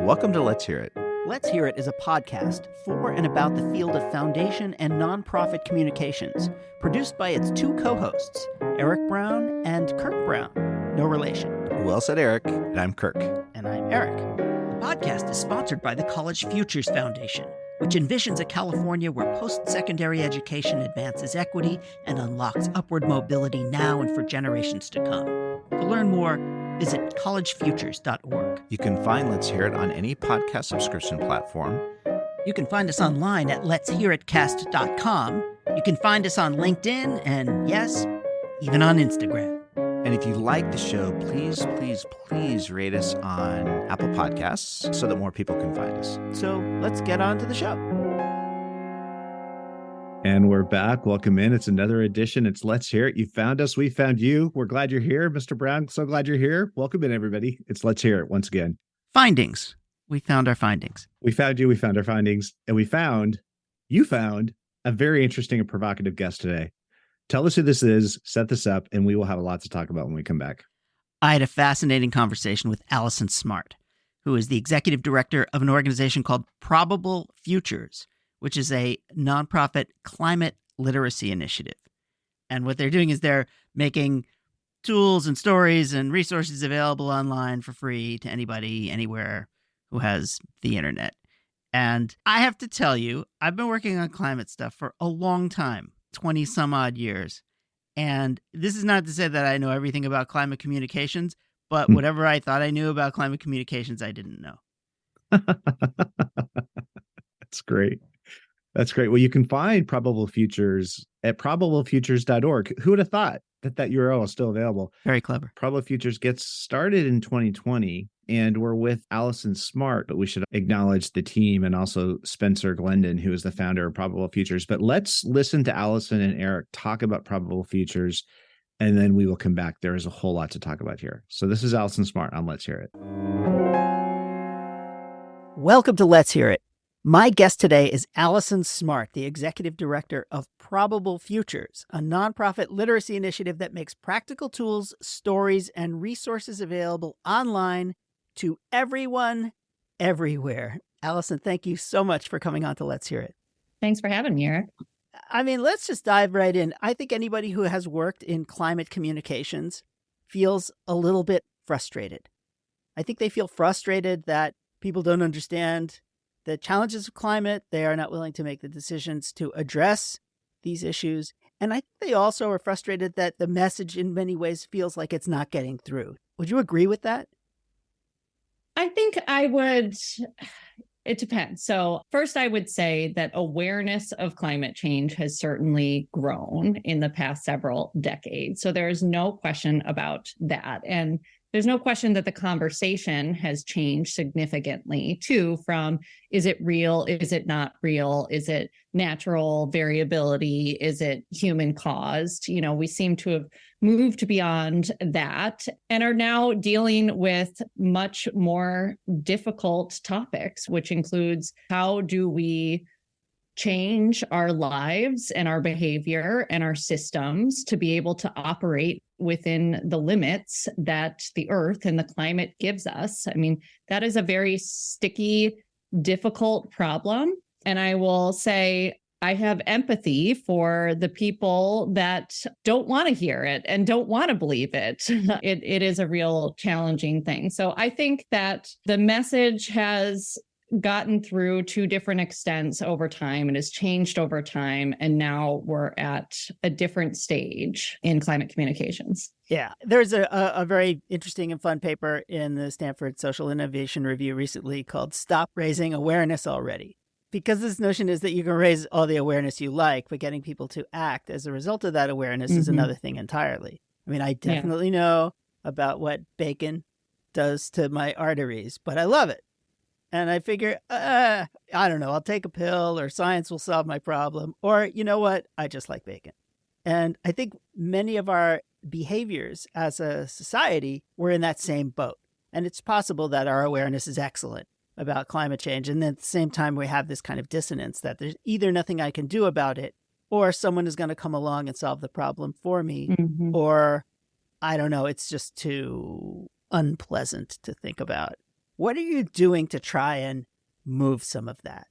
Welcome to Let's Hear It. Let's Hear It is a podcast for and about the field of foundation and nonprofit communications, produced by its two co-hosts, Eric Brown and Kirk Brown. No relation. Well said, Eric. And I'm Kirk. And I'm Eric. The podcast is sponsored by the College Futures Foundation, which envisions a California where post-secondary education advances equity and unlocks upward mobility now and for generations to come. To learn more, visit collegefutures.org. You can find Let's Hear It on any podcast subscription platform. You can find us online at letshearitcast.com. You can find us on LinkedIn and, yes, even on Instagram. And if you like the show, please rate us on Apple Podcasts so that more people can find us. So let's get on to the show. And we're back. Welcome in. It's another edition. It's Let's Hear It. You found us. We found you. We're glad you're here. Mr. Brown, so glad you're here. Welcome in, everybody. It's Let's Hear It once again. Findings. We found our findings. We found you. We found our findings. And you found a very interesting and provocative guest today. Tell us who this is, set this up, and we will have a lot to talk about when we come back. I had a fascinating conversation with Alison Smart, who is the executive director of an organization called Probable Futures, which is a nonprofit climate literacy initiative. And what they're doing is they're making tools and stories and resources available online for free to anybody, anywhere who has the internet. And I have to tell you, I've been working on climate stuff for a long time, 20 some odd years. And this is not to say that I know everything about climate communications, but whatever I thought I knew about climate communications, I didn't know. That's great. That's great. Well, you can find Probable Futures at probablefutures.org. Who would have thought that URL is still available? Very clever. Probable Futures gets started in 2020, and we're with Alison Smart, but we should acknowledge the team and also Spencer Glendon, who is the founder of Probable Futures. But let's listen to Alison and Eric talk about Probable Futures, and then we will come back. There is a whole lot to talk about here. So this is Alison Smart on Let's Hear It. Welcome to Let's Hear It. My guest today is Alison Smart, the executive director of Probable Futures, a nonprofit literacy initiative that makes practical tools, stories, and resources available online to everyone, everywhere. Alison, thank you so much for coming on to Let's Hear It. Thanks for having me, Eric. I mean, let's just dive right in. I think anybody who has worked in climate communications feels a little bit frustrated. I think they feel frustrated that people don't understand the challenges of climate. They are not willing to make the decisions to address these issues. And I think they also are frustrated that the message in many ways feels like it's not getting through. Would you agree with that? I think I would. It depends. So first, I would say that awareness of climate change has certainly grown in the past several decades. So there is no question about that. And there's no question that the conversation has changed significantly, too, from is it real? Is it not real? Is it natural variability? Is it human caused? You know, we seem to have moved beyond that and are now dealing with much more difficult topics, which includes how do we change our lives and our behavior and our systems to be able to operate within the limits that the earth and the climate gives us. I mean, that is a very sticky, difficult problem. And I will say I have empathy for the people that don't want to hear it and don't want to believe it. It is a real challenging thing. So I think that the message has gotten through to different extents over time and has changed over time. And now we're at a different stage in climate communications. Yeah, there's a very interesting and fun paper in the Stanford Social Innovation Review recently called Stop Raising Awareness Already. Because this notion is that you can raise all the awareness you like, but getting people to act as a result of that awareness is another thing entirely. I mean, I definitely know about what bacon does to my arteries, but I love it. And I figure, I don't know, I'll take a pill or science will solve my problem. Or, you know what? I just like bacon. And I think many of our behaviors as a society, we're in that same boat. And it's possible that our awareness is excellent about climate change. And then at the same time, we have this kind of dissonance that there's either nothing I can do about it, or someone is going to come along and solve the problem for me, or I don't know, it's just too unpleasant to think about. What are you doing to try and move some of that?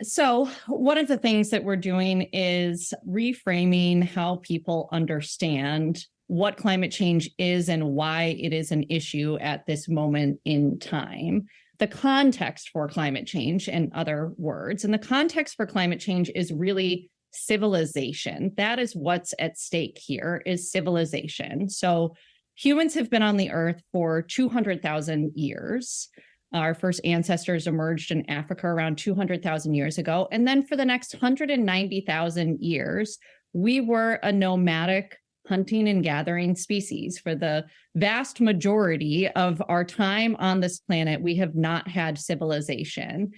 So one of the things that we're doing is reframing how people understand what climate change is and why it is an issue at this moment in time. The context for climate change, in other words, and the context for climate change is really civilization. That is what's at stake here, is civilization. So humans have been on the earth for 200,000 years. Our first ancestors emerged in Africa around 200,000 years ago. And then for the next 190,000 years, we were a nomadic hunting and gathering species. For the vast majority of our time on this planet, we have not had civilization.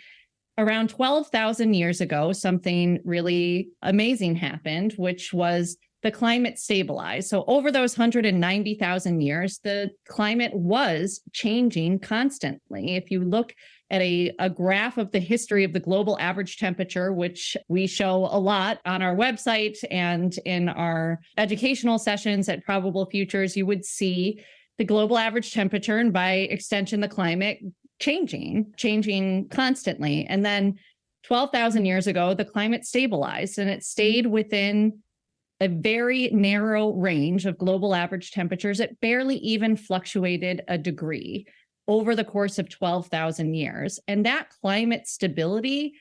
Around 12,000 years ago, something really amazing happened, which was the climate stabilized. So over those 190,000 years, the climate was changing constantly. If you look at a graph of the history of the global average temperature, which we show a lot on our website and in our educational sessions at Probable Futures, you would see the global average temperature and by extension, the climate changing constantly. And then 12,000 years ago, the climate stabilized and it stayed within a very narrow range of global average temperatures. It barely even fluctuated a degree over the course of 12,000 years. And that climate stability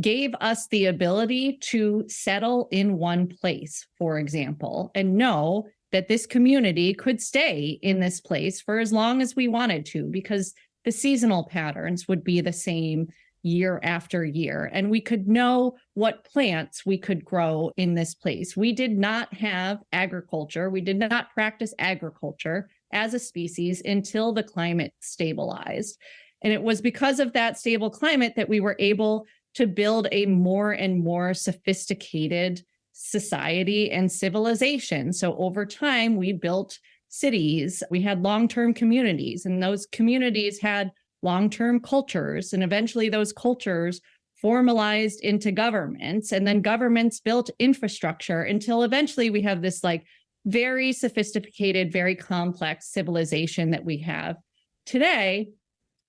gave us the ability to settle in one place, for example, and know that this community could stay in this place for as long as we wanted to, because the seasonal patterns would be the same year after year. And we could know what plants we could grow in this place. We did not have agriculture. We did not practice agriculture as a species until the climate stabilized. And it was because of that stable climate that we were able to build a more and more sophisticated society and civilization. So over time, we built cities, we had long-term communities, and those communities had long-term cultures. And eventually those cultures formalized into governments, and then governments built infrastructure until eventually we have this like very sophisticated, very complex civilization that we have today.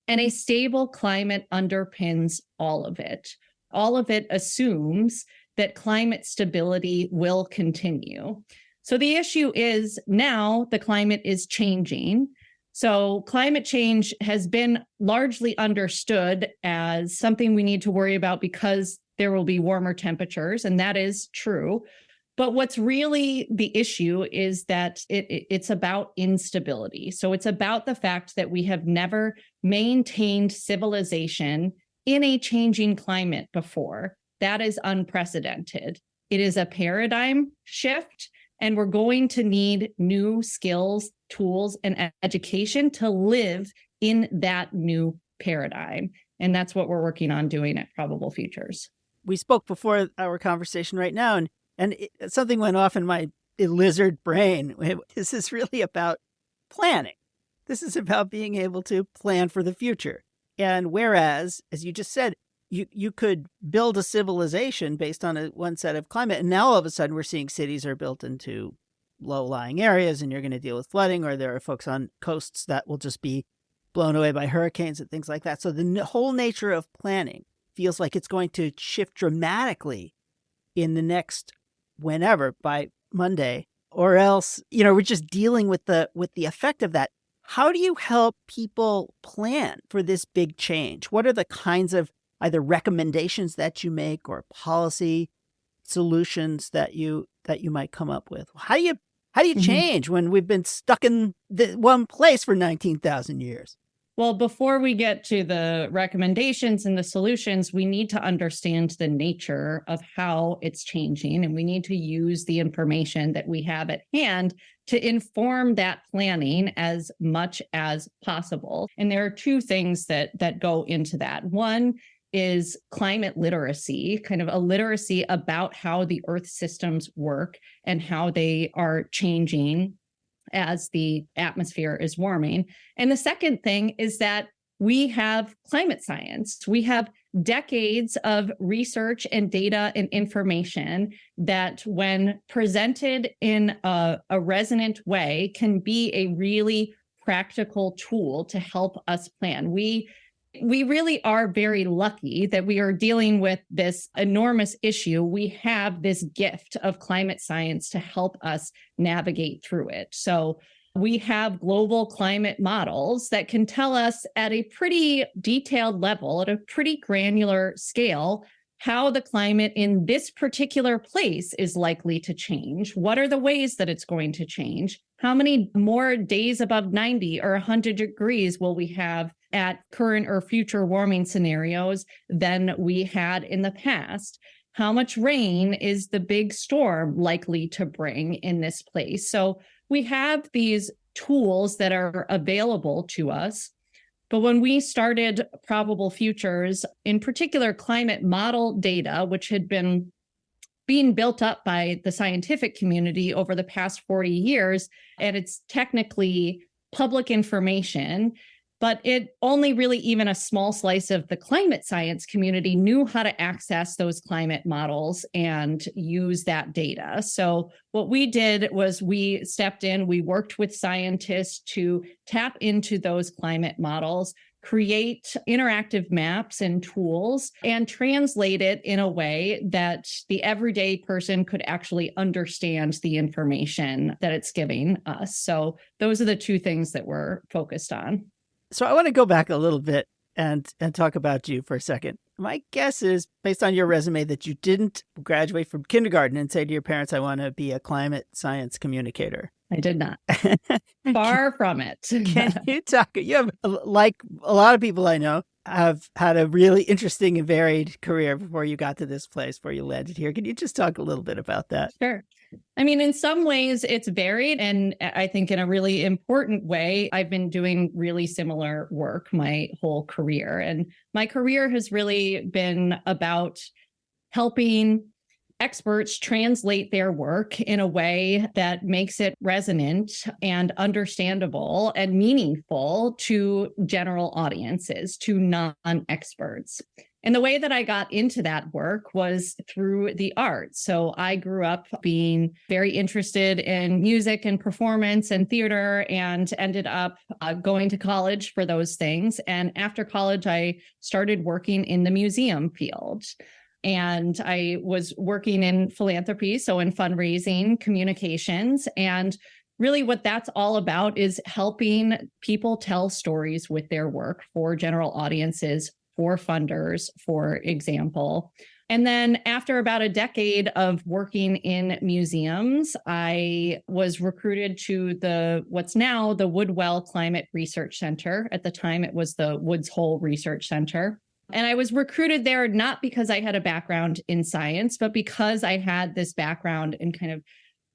And a stable climate underpins all of it. All of it assumes that climate stability will continue. So the issue is now the climate is changing. So climate change has been largely understood as something we need to worry about because there will be warmer temperatures, and that is true. But what's really the issue is that it's about instability. So it's about the fact that we have never maintained civilization in a changing climate before. That is unprecedented. It is a paradigm shift, and we're going to need new skills, tools, and education to live in that new paradigm. And that's what we're working on doing at Probable Futures. We spoke before our conversation right now, and something went off in my lizard brain. This is really about planning. This is about being able to plan for the future. And whereas, as you just said, you could build a civilization based on one set of climate, and now all of a sudden we're seeing cities are built into low-lying areas, and you're going to deal with flooding, or there are folks on coasts that will just be blown away by hurricanes and things like that. So the whole nature of planning feels like it's going to shift dramatically in the next whenever, by Monday, or else, we're just dealing with the effect of that. How do you help people plan for this big change? What are the kinds of either recommendations that you make or policy solutions that you might come up with? How do you change when we've been stuck in one place for 19,000 years? Well, before we get to the recommendations and the solutions, we need to understand the nature of how it's changing, and we need to use the information that we have at hand to inform that planning as much as possible. And there are two things that go into that. One is climate literacy, kind of a literacy about how the Earth systems work and how they are changing as the atmosphere is warming. And the second thing is that we have climate science. We have decades of research and data and information that, when presented in a resonant way, can be a really practical tool to help us plan. We really are very lucky that we are dealing with this enormous issue. We have this gift of climate science to help us navigate through it. So we have global climate models that can tell us at a pretty detailed level, at a pretty granular scale, how the climate in this particular place is likely to change. What are the ways that it's going to change? How many more days above 90 or 100 degrees will we have at current or future warming scenarios than we had in the past? How much rain is the big storm likely to bring in this place? So we have these tools that are available to us. But when we started Probable Futures, in particular climate model data, which had been being built up by the scientific community over the past 40 years, and it's technically public information, but it only really even a small slice of the climate science community knew how to access those climate models and use that data. So what we did was we stepped in, we worked with scientists to tap into those climate models, create interactive maps and tools, and translate it in a way that the everyday person could actually understand the information that it's giving us. So those are the two things that we're focused on. So I want to go back a little bit and talk about you for a second. My guess is, based on your resume, that you didn't graduate from kindergarten and say to your parents, I want to be a climate science communicator. I did not. Far from it. Can you talk? You have, like a lot of people I know, have had a really interesting and varied career before you got to this place, before you landed here. Can you just talk a little bit about that? Sure. I mean, in some ways it's varied. And I think in a really important way, I've been doing really similar work my whole career. And my career has really been about helping experts translate their work in a way that makes it resonant and understandable and meaningful to general audiences, to non-experts. And the way that I got into that work was through the arts. So I grew up being very interested in music and performance and theater, and ended up going to college for those things. And after college, I started working in the museum field. And I was working in philanthropy, so in fundraising, communications. And really what that's all about is helping people tell stories with their work for general audiences, for funders, for example. And then after about a decade of working in museums, I was recruited to what's now the Woodwell Climate Research Center. At the time, it was the Woods Hole Research Center. And I was recruited there not because I had a background in science, but because I had this background in kind of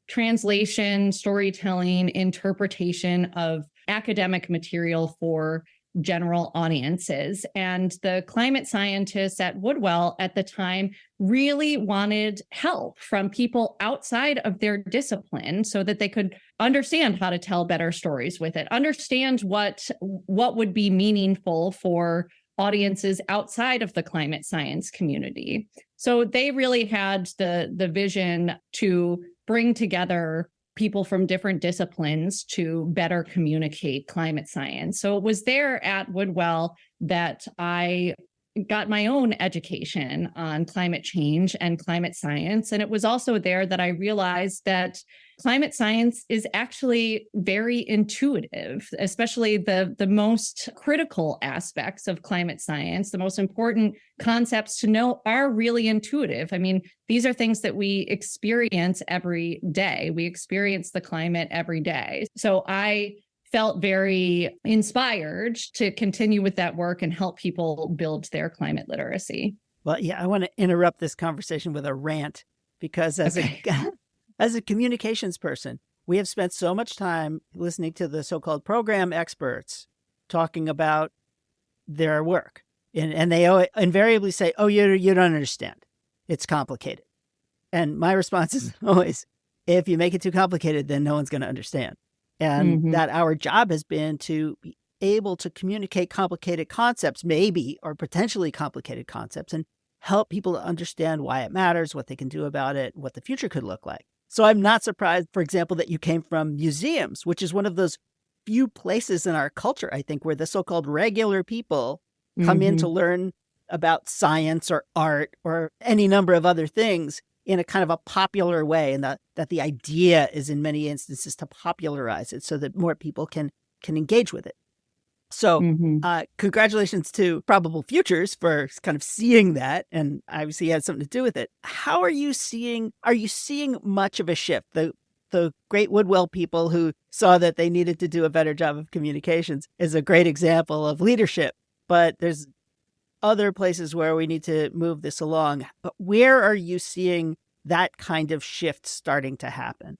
translation, storytelling, interpretation of academic material for general audiences. And the climate scientists at Woodwell at the time really wanted help from people outside of their discipline so that they could understand how to tell better stories with it, understand what would be meaningful for audiences outside of the climate science community. So they really had the vision to bring together people from different disciplines to better communicate climate science. So it was there at Woodwell that I got my own education on climate change and climate science. And it was also there that I realized that climate science is actually very intuitive, especially the most critical aspects of climate science. The most important concepts to know are really intuitive. I mean, these are things that we experience every day. We experience the climate every day. So I felt very inspired to continue with that work and help people build their climate literacy. Well, yeah, I want to interrupt this conversation with a rant because as a communications person, we have spent so much time listening to the so-called program experts talking about their work. And they invariably say, oh, you don't understand. It's complicated. And my response is always, if you make it too complicated, then no one's going to understand. And that our job has been to be able to communicate complicated concepts, maybe, or potentially complicated concepts, and help people to understand why it matters, what they can do about it, what the future could look like. So I'm not surprised, for example, that you came from museums, which is one of those few places in our culture, I think, where the so-called regular people come in to learn about science or art or any number of other things in a kind of a popular way, and that the idea is in many instances to popularize it so that more people can engage with it. So congratulations to Probable Futures for kind of seeing that, and obviously had something to do with it. How are you seeing much of a shift? The great Woodwell people who saw that they needed to do a better job of communications is a great example of leadership, but there's other places where we need to move this along. But where are you seeing that kind of shift starting to happen?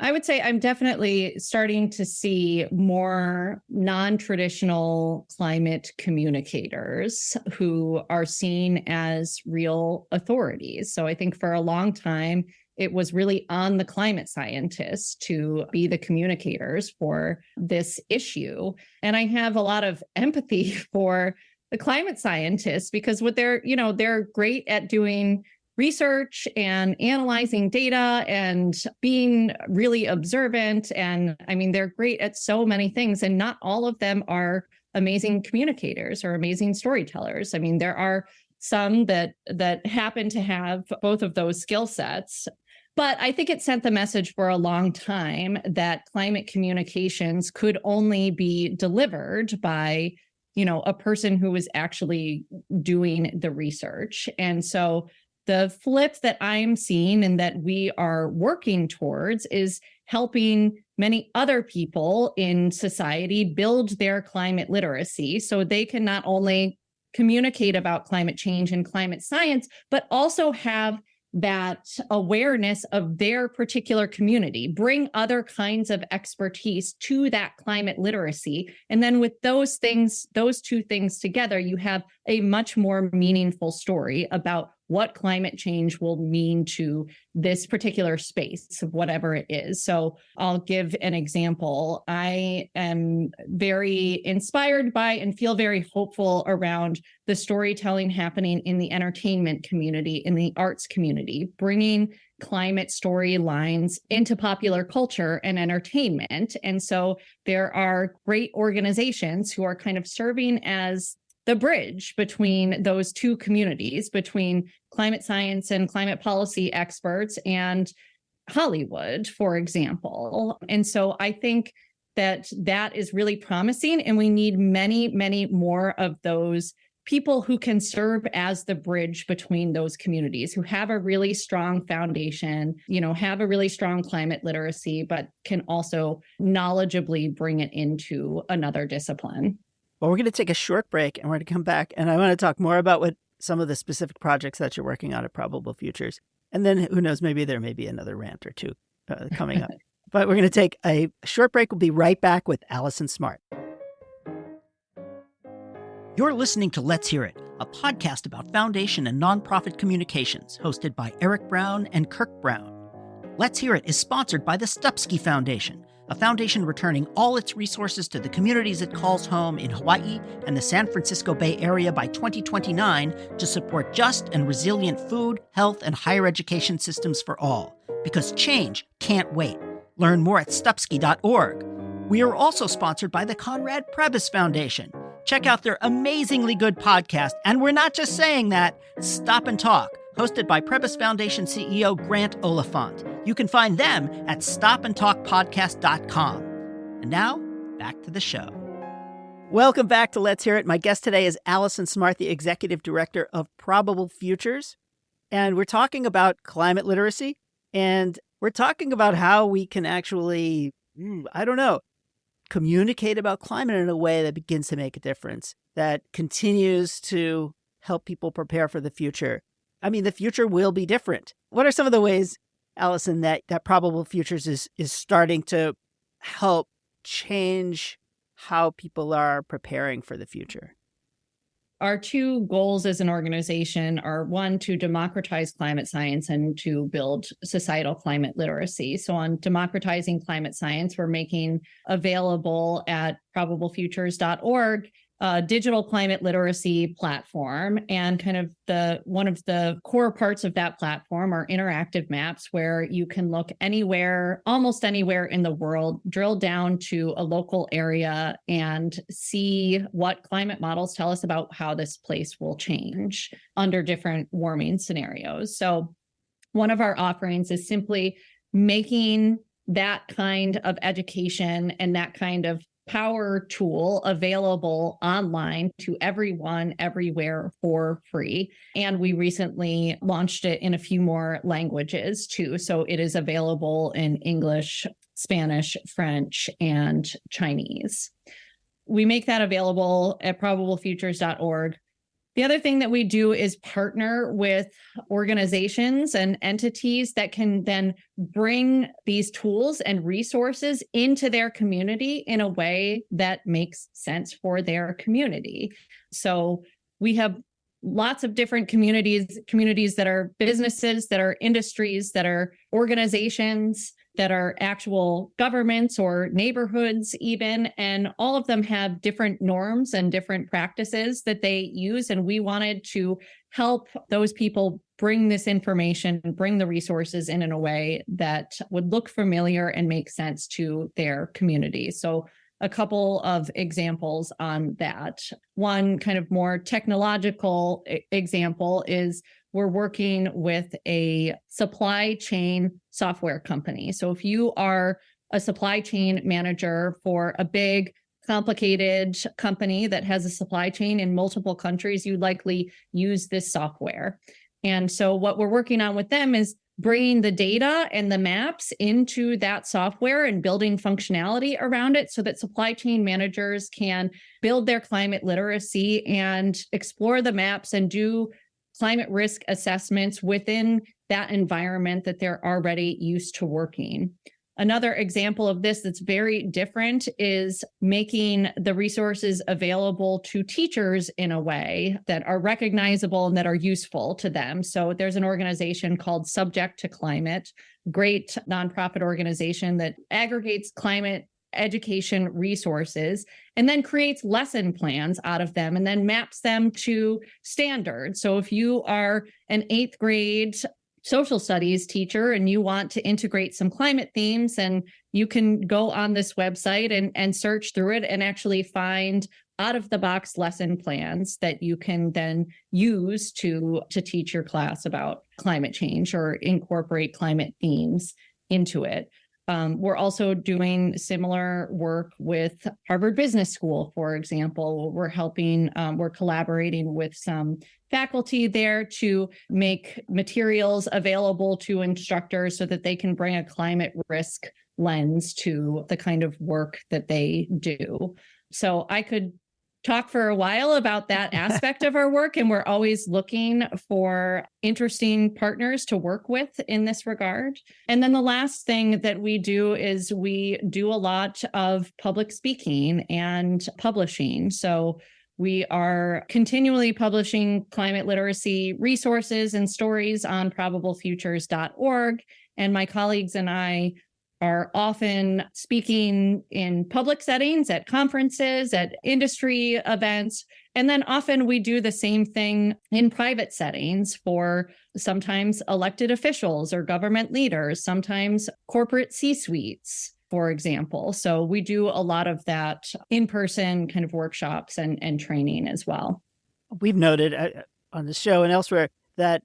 I would say I'm definitely starting to see more non-traditional climate communicators who are seen as real authorities. So I think for a long time, it was really on the climate scientists to be the communicators for this issue. And I have a lot of empathy for the climate scientists because what they're great at doing research and analyzing data and being really observant. And I mean, they're great at so many things, and not all of them are amazing communicators or amazing storytellers. I mean, there are some that happen to have both of those skill sets. But I think it sent the message for a long time that climate communications could only be delivered by a person who was actually doing the research. And so the flip that I'm seeing and that we are working towards is helping many other people in society build their climate literacy so they can not only communicate about climate change and climate science, but also have that awareness of their particular community, bring other kinds of expertise to that climate literacy. And then with those two things together, you have a much more meaningful story about what climate change will mean to this particular space, whatever it is. So I'll give an example. I am very inspired by and feel very hopeful around the storytelling happening in the entertainment community, in the arts community, bringing climate storylines into popular culture and entertainment. And so there are great organizations who are kind of serving as the bridge between those two communities, between climate science and climate policy experts and Hollywood, for example. And so I think that is really promising, and we need many, many more of those people who can serve as the bridge between those communities, who have a really strong foundation, have a really strong climate literacy, but can also knowledgeably bring it into another discipline. Well, we're going to take a short break and we're going to come back, and I want to talk more about what some of the specific projects that you're working on at Probable Futures. And then who knows, maybe there may be another rant or two coming up. But we're going to take a short break. We'll be right back with Alison Smart. You're listening to Let's Hear It, a podcast about foundation and nonprofit communications, hosted by Eric Brown and Kirk Brown. Let's Hear It is sponsored by the Stupski Foundation, a foundation returning all its resources to the communities it calls home in Hawaii and the San Francisco Bay Area by 2029 to support just and resilient food, health, and higher education systems for all. Because change can't wait. Learn more at stupski.org. We are also sponsored by the Conrad Prebys Foundation. Check out their amazingly good podcast, and we're not just saying that, Stop and Talk, hosted by Prebys Foundation CEO Grant Oliphant. You can find them at stopandtalkpodcast.com. And now, back to the show. Welcome back to Let's Hear It. My guest today is Alison Smart, the Executive Director of Probable Futures. And we're talking about climate literacy, and we're talking about how we can actually, communicate about climate in a way that begins to make a difference, that continues to help people prepare for the future. I mean, the future will be different. What are some of the ways, Alison, that Probable Futures is starting to help change how people are preparing for the future? Our two goals as an organization are, one, to democratize climate science and to build societal climate literacy. So on democratizing climate science, we're making available at probablefutures.org digital climate literacy platform. And kind of one of the core parts of that platform are interactive maps where you can look anywhere, almost anywhere in the world, drill down to a local area and see what climate models tell us about how this place will change under different warming scenarios. So one of our offerings is simply making that kind of education and that kind of power tool available online to everyone, everywhere for free. And we recently launched it in a few more languages too. So it is available in English, Spanish, French, and Chinese. We make that available at probablefutures.org. The other thing that we do is partner with organizations and entities that can then bring these tools and resources into their community in a way that makes sense for their community. So we have lots of different communities that are businesses, that are industries, that are organizations, that are actual governments or neighborhoods even, and all of them have different norms and different practices that they use. And we wanted to help those people bring this information and bring the resources in a way that would look familiar and make sense to their community. So a couple of examples on that. One kind of more technological example is we're working with a supply chain software company. So if you are a supply chain manager for a big, complicated company that has a supply chain in multiple countries, you likely use this software. And so what we're working on with them is bringing the data and the maps into that software and building functionality around it so that supply chain managers can build their climate literacy and explore the maps and do climate risk assessments within that environment that they're already used to working. Another example of this that's very different is making the resources available to teachers in a way that are recognizable and that are useful to them. So there's an organization called Subject to Climate, great nonprofit organization that aggregates climate education resources and then creates lesson plans out of them and then maps them to standards. So if you are an 8th grade social studies teacher and you want to integrate some climate themes, and you can go on this website and search through it and actually find out of the box lesson plans that you can then use to teach your class about climate change or incorporate climate themes into it. We're also doing similar work with Harvard Business School, for example. We're collaborating with some faculty there to make materials available to instructors so that they can bring a climate risk lens to the kind of work that they do. So I could talk for a while about that aspect of our work, and we're always looking for interesting partners to work with in this regard. And then the last thing that we do is we do a lot of public speaking and publishing. So we are continually publishing climate literacy resources and stories on probablefutures.org. And my colleagues and I are often speaking in public settings, at conferences, at industry events. And then often we do the same thing in private settings for sometimes elected officials or government leaders, sometimes corporate C-suites, for example. So we do a lot of that in-person kind of workshops and training as well. We've noted on the show and elsewhere that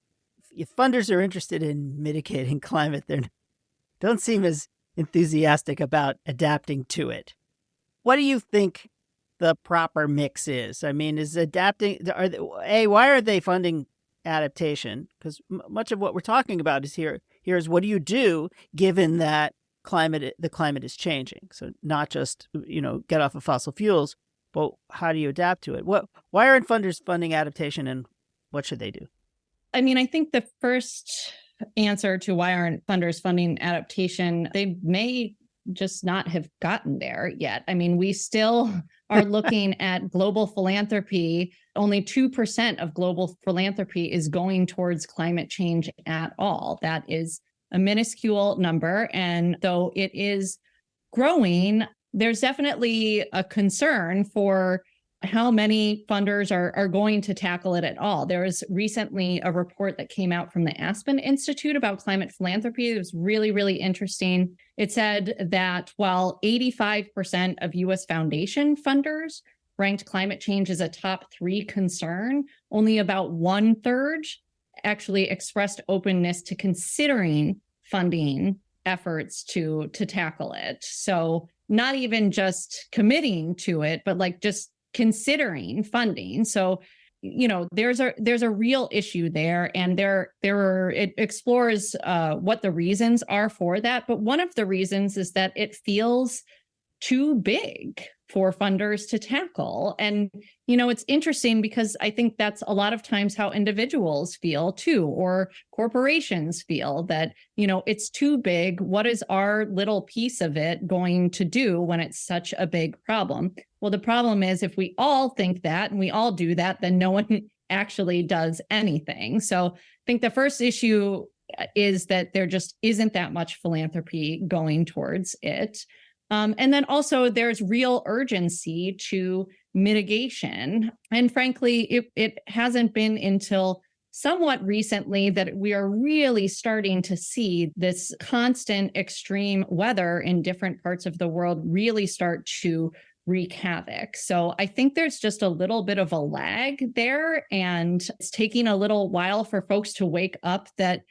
if funders are interested in mitigating climate, they don't seem as enthusiastic about adapting to it. What do you think the proper mix is? I mean, is adapting, why are they funding adaptation? Because much of what we're talking about is here is what do you do given that the climate is changing? So not just, get off of fossil fuels, but how do you adapt to it? Why aren't funders funding adaptation, and what should they do? I mean, I think the first answer to why aren't funders funding adaptation, they may just not have gotten there yet. I mean, we still are looking at global philanthropy. Only 2% of global philanthropy is going towards climate change at all. That is a minuscule number. And though it is growing, there's definitely a concern for how many funders are going to tackle it at all. There was recently a report that came out from the Aspen Institute about climate philanthropy. It was really, really interesting. It said that while 85% of U.S. foundation funders ranked climate change as a top 3 concern, only about 1/3 actually expressed openness to considering funding efforts to tackle it. So not even just committing to it, but like just considering funding. So, there's a real issue there, and it explores what the reasons are for that. But one of the reasons is that it feels too big for funders to tackle. And, it's interesting because I think that's a lot of times how individuals feel too, or corporations feel that, it's too big. What is our little piece of it going to do when it's such a big problem? Well, the problem is if we all think that and we all do that, then no one actually does anything. So I think the first issue is that there just isn't that much philanthropy going towards it. And then also there's real urgency to mitigation. And frankly, it hasn't been until somewhat recently that we are really starting to see this constant extreme weather in different parts of the world really start to wreak havoc. So I think there's just a little bit of a lag there, and it's taking a little while for folks to wake up that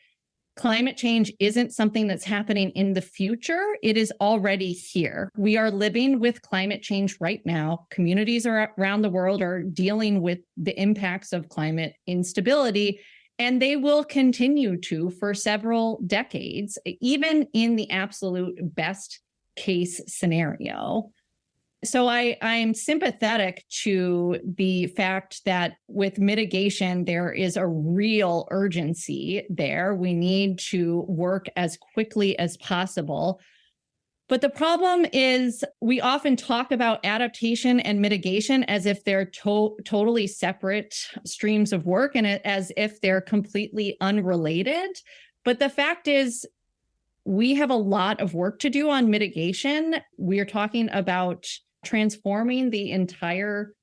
climate change isn't something that's happening in the future. It is already here. We are living with climate change right now. Communities around the world are dealing with the impacts of climate instability, and they will continue to for several decades, even in the absolute best case scenario. So I'm sympathetic to the fact that with mitigation, there is a real urgency there. We need to work as quickly as possible. But the problem is we often talk about adaptation and mitigation as if they're totally separate streams of work and as if they're completely unrelated. But the fact is, we have a lot of work to do on mitigation. We're talking about transforming the entire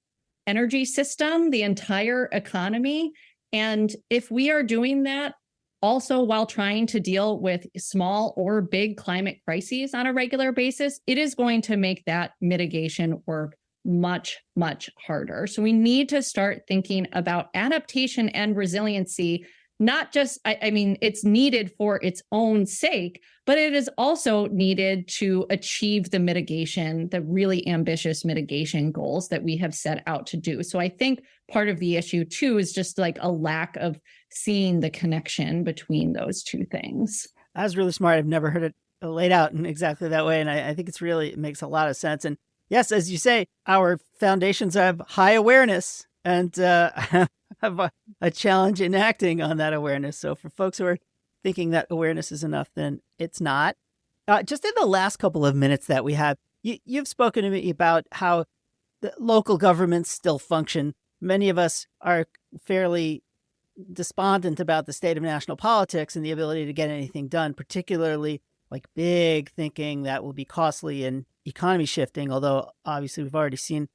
energy system, the entire economy. And if we are doing that also while trying to deal with small or big climate crises on a regular basis, it is going to make that mitigation work much, much harder. So we need to start thinking about adaptation and resiliency. Not just, I mean, it's needed for its own sake, but it is also needed to achieve the mitigation, the really ambitious mitigation goals that we have set out to do. So I think part of the issue too is just like a lack of seeing the connection between those two things. That was really smart. I've never heard it laid out in exactly that way. And I think it makes a lot of sense. And yes, as you say, our foundations have high awareness and have a challenge in acting on that awareness. So for folks who are thinking that awareness is enough, then it's not. Just in the last couple of minutes that we have, you've spoken to me about how the local governments still function. Many of us are fairly despondent about the state of national politics and the ability to get anything done, particularly like big thinking that will be costly and economy shifting, although obviously we've already seen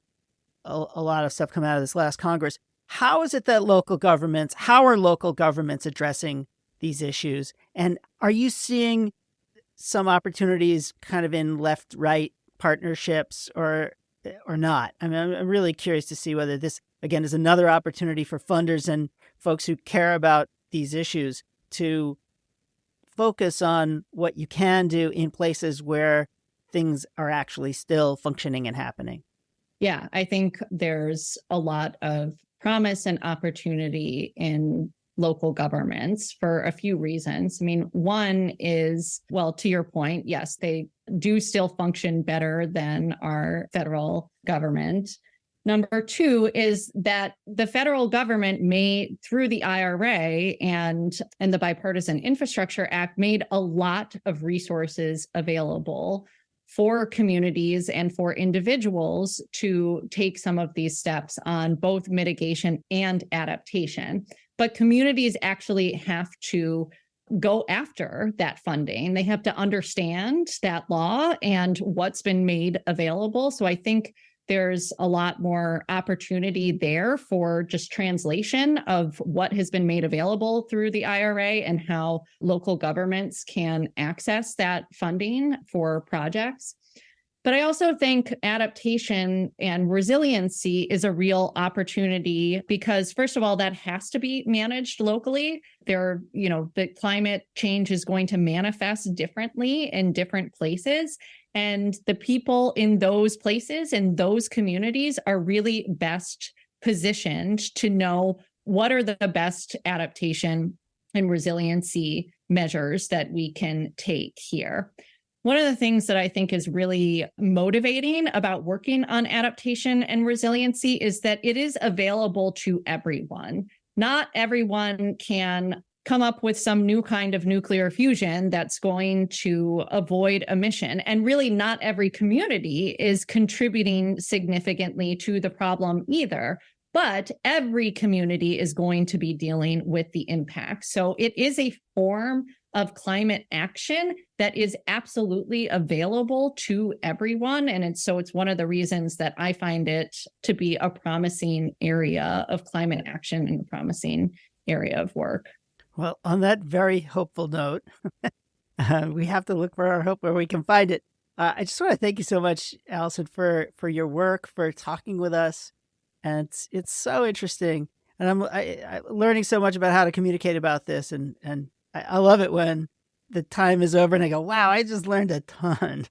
a lot of stuff come out of this last Congress. How is it that how are local governments addressing these issues? And are you seeing some opportunities kind of in left-right partnerships or not? I mean, I'm really curious to see whether this, again, is another opportunity for funders and folks who care about these issues to focus on what you can do in places where things are actually still functioning and happening. Yeah, I think there's a lot of promise and opportunity in local governments for a few reasons. I mean, one is, well, to your point, yes, they do still function better than our federal government. Number two is that the federal government may, through the IRA and the Bipartisan Infrastructure Act, made a lot of resources available for communities and for individuals to take some of these steps on both mitigation and adaptation. But communities actually have to go after that funding. They have to understand that law and what's been made available. So I think there's a lot more opportunity there for just translation of what has been made available through the IRA and how local governments can access that funding for projects. But I also think adaptation and resiliency is a real opportunity because, first of all, that has to be managed locally. The climate change is going to manifest differently in different places. And the people in those places, in those communities, are really best positioned to know what are the best adaptation and resiliency measures that we can take here. One of the things that I think is really motivating about working on adaptation and resiliency is that it is available to everyone. Not everyone can come up with some new kind of nuclear fusion that's going to avoid emission. And really, not every community is contributing significantly to the problem either. But every community is going to be dealing with the impact. So it is a form of climate action that is absolutely available to everyone. And it's one of the reasons that I find it to be a promising area of climate action and a promising area of work. Well, on that very hopeful note, we have to look for our hope where we can find it. I just want to thank you so much, Alison, for your work, for talking with us. And it's so interesting. And I'm learning so much about how to communicate about this. And I love it when the time is over and I go, wow, I just learned a ton.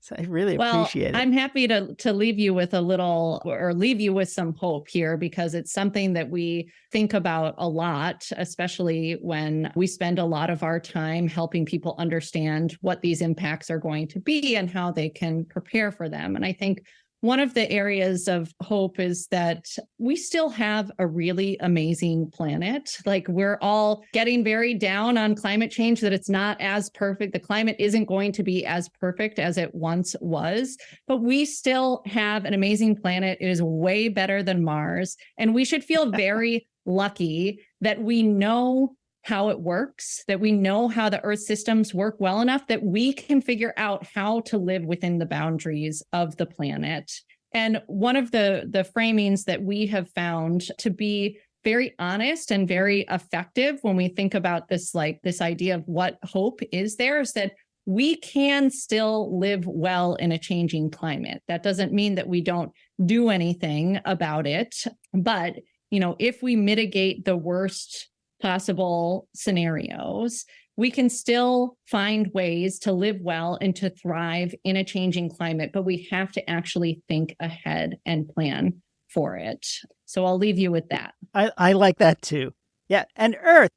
So I really appreciate it. I'm happy to leave you with leave you with some hope here, because it's something that we think about a lot, especially when we spend a lot of our time helping people understand what these impacts are going to be and how they can prepare for them. And I think one of the areas of hope is that we still have a really amazing planet. Like, we're all getting very down on climate change, that it's not as perfect. The climate isn't going to be as perfect as it once was, but we still have an amazing planet. It is way better than Mars. And we should feel very lucky that we know how it works, that we know how the Earth systems work well enough that we can figure out how to live within the boundaries of the planet. And one of the framings that we have found to be very honest and very effective when we think about this idea of what hope is there, is that we can still live well in a changing climate. That doesn't mean that we don't do anything about it. But, if we mitigate the worst possible scenarios, we can still find ways to live well and to thrive in a changing climate, but we have to actually think ahead and plan for it. So I'll leave you with that. I like that too. Yeah. And Earth,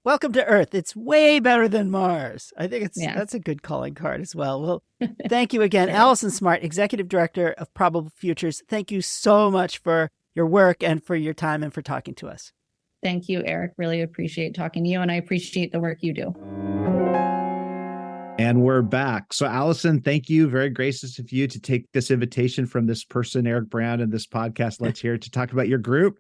welcome to Earth. It's way better than Mars. I think that's a good calling card as well. Well, thank you again. Sure. Alison Smart, Executive Director of Probable Futures. Thank you so much for your work and for your time and for talking to us. Thank you, Eric. Really appreciate talking to you, and I appreciate the work you do. And we're back. So, Alison, thank you. Very gracious of you to take this invitation from this person, Eric Brown, and this podcast, Let's Hear, to talk about your group.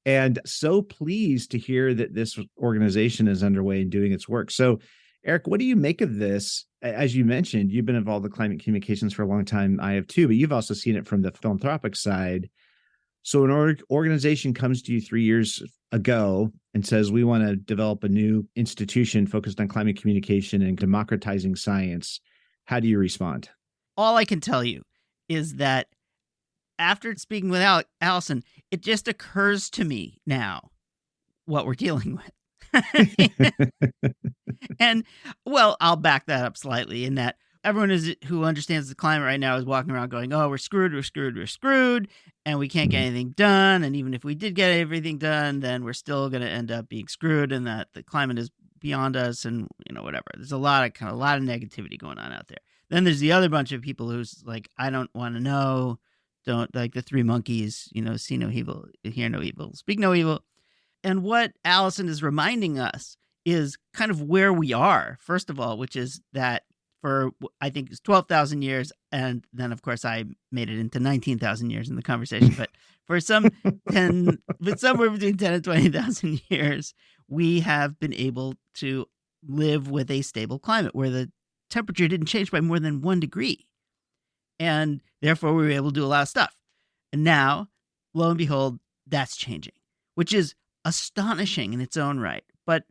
And so pleased to hear that this organization is underway and doing its work. So, Eric, what do you make of this? As you mentioned, you've been involved in climate communications for a long time. I have too, but you've also seen it from the philanthropic side. So an organization comes to you 3 years ago and says, we want to develop a new institution focused on climate communication and democratizing science. How do you respond? All I can tell you is that after speaking with Alison, it just occurs to me now what we're dealing with. And, well, I'll back that up slightly in that everyone who understands the climate right now is walking around going, oh, we're screwed, and we can't get anything done. And even if we did get everything done, then we're still going to end up being screwed, and that the climate is beyond us, and whatever. There's a lot of negativity going on out there. Then there's the other bunch of people who's like, I don't want to know, don't, like the three monkeys, see no evil, hear no evil, speak no evil. And what Alison is reminding us is kind of where we are, first of all, which is that for, I think it's 12,000 years. And then, of course, I made it into 19,000 years in the conversation. But for somewhere between 10 and 20,000 years, we have been able to live with a stable climate where the temperature didn't change by more than 1 degree. And therefore, we were able to do a lot of stuff. And now, lo and behold, that's changing, which is astonishing in its own right. But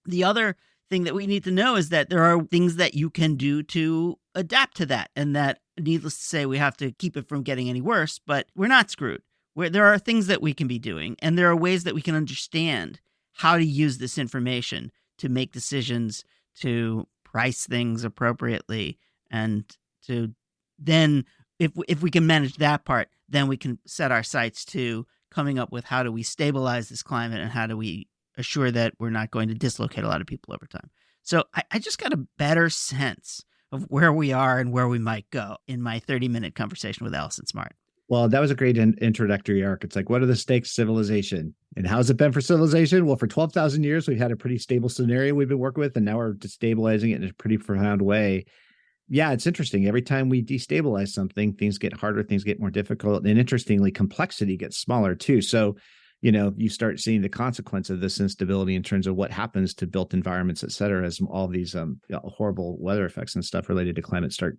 the other thing that we need to know is that there are things that you can do to adapt to that. And that, needless to say, we have to keep it from getting any worse, but we're not screwed. There are things that we can be doing, and there are ways that we can understand how to use this information to make decisions, to price things appropriately, and to then, if we can manage that part, then we can set our sights to coming up with how do we stabilize this climate and how do we assure that we're not going to dislocate a lot of people over time. So I just got a better sense of where we are and where we might go in my 30-minute conversation with Alison Smart. Well, that was a great introductory arc. It's like, what are the stakes of civilization? And how's it been for civilization? Well, for 12,000 years, we've had a pretty stable scenario we've been working with, and now we're destabilizing it in a pretty profound way. Yeah, it's interesting. Every time we destabilize something, things get harder, things get more difficult. And interestingly, complexity gets smaller too. So, you start seeing the consequence of this instability in terms of what happens to built environments, et cetera, as all these horrible weather effects and stuff related to climate start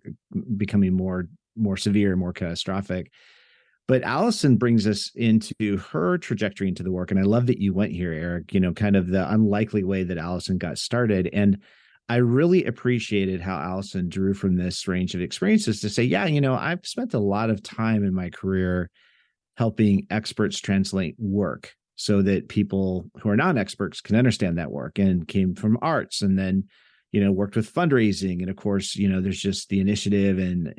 becoming more severe, more catastrophic. But Alison brings us into her trajectory into the work. And I love that you went here, Eric, kind of the unlikely way that Alison got started. And I really appreciated how Alison drew from this range of experiences to say, yeah, I've spent a lot of time in my career helping experts translate work so that people who are non-experts can understand that work, and came from arts, and then worked with fundraising. And of course, there's just the initiative and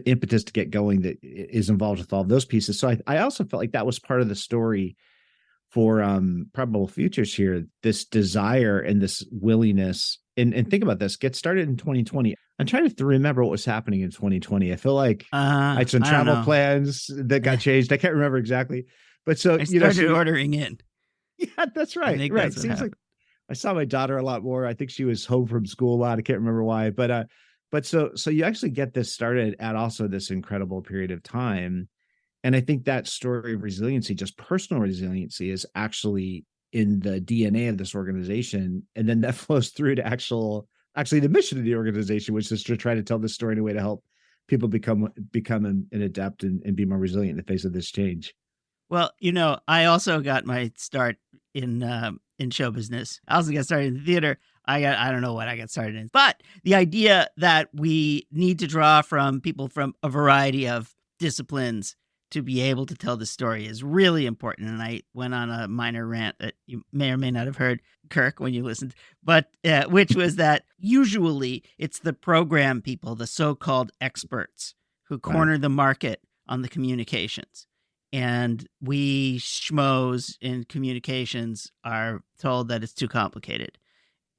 impetus to get going that is involved with all those pieces. So I also felt like that was part of the story for Probable Futures here, this desire and this willingness. And think about this, get started in 2020. I'm trying to remember what was happening in 2020. I feel like I had some travel plans that got changed. I can't remember exactly. But so, I started ordering in. Yeah, that's right. Right. Seems like I saw my daughter a lot more. I think she was home from school a lot. I can't remember why, but so you actually get this started at also this incredible period of time. And I think that story of resiliency, just personal resiliency, is actually in the DNA of this organization. And then that flows through to actually the mission of the organization, which is to try to tell this story in a way to help people become an adept and be more resilient in the face of this change. Well, I also got my start in show business. I also got started in the theater. I don't know what I got started in, but the idea that we need to draw from people from a variety of disciplines to be able to tell the story is really important. And I went on a minor rant that you may or may not have heard, Kirk, when you listened, but which was that usually it's the program people, the so-called experts, who corner the market on the communications. And we schmoes in communications are told that it's too complicated.